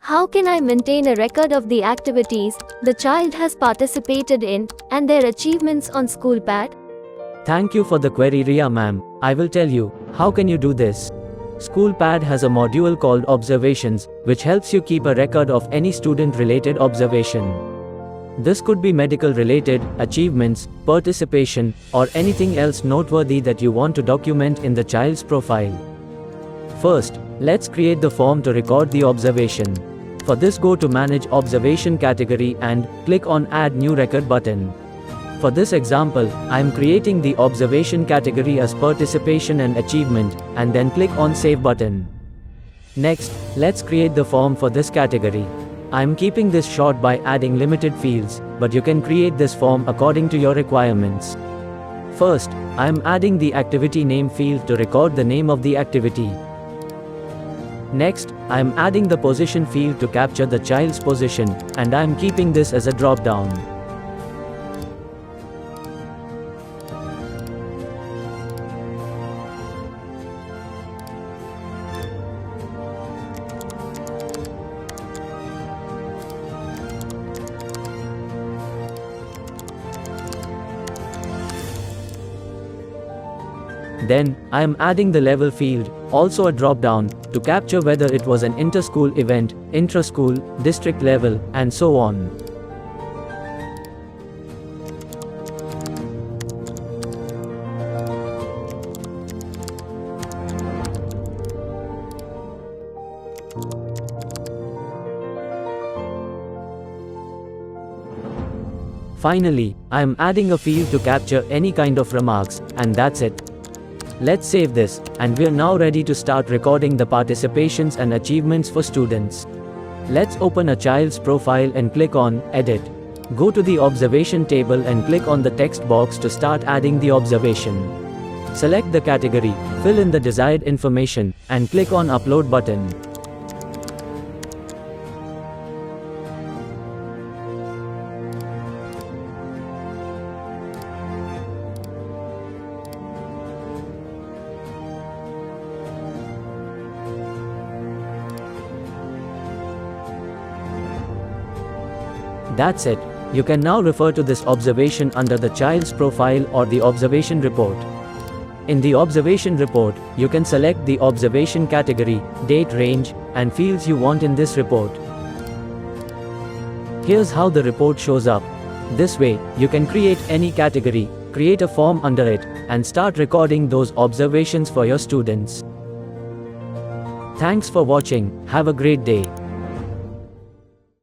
How can I maintain a record of the activities the child has participated in and their achievements on SchoolPad? Thank you for the query, Ria ma'am. I will tell you, how can you do this? SchoolPad has a module called Observations, which helps you keep a record of any student-related observation. This could be medical-related, achievements, participation, or anything else noteworthy that you want to document in the child's profile. First, let's create the form to record the observation. For this, go to Manage Observation category and click on Add New Record button. For this example, I am creating the observation category as Participation and Achievement, and then click on Save button. Next, let's create the form for this category. I am keeping this short by adding limited fields, but you can create this form according to your requirements. First, I am adding the activity name field to record the name of the activity. Next, I am adding the position field to capture the child's position, and I am keeping this as a drop-down. Then, I am adding the level field, also a drop-down, to capture whether it was an inter-school event, intra-school, district level, and so on. Finally, I am adding a field to capture any kind of remarks, and that's it. Let's save this, and we're now ready to start recording the participations and achievements for students. Let's open a child's profile and click on Edit. Go to the observation table and click on the text box to start adding the observation. Select the category, fill in the desired information, and click on Upload button. That's it. You can now refer to this observation under the child's profile or the observation report. In the observation report, you can select the observation category, date range, and fields you want in this report. Here's how the report shows up. This way, you can create any category, create a form under it, and start recording those observations for your students. Thanks for watching. Have a great day.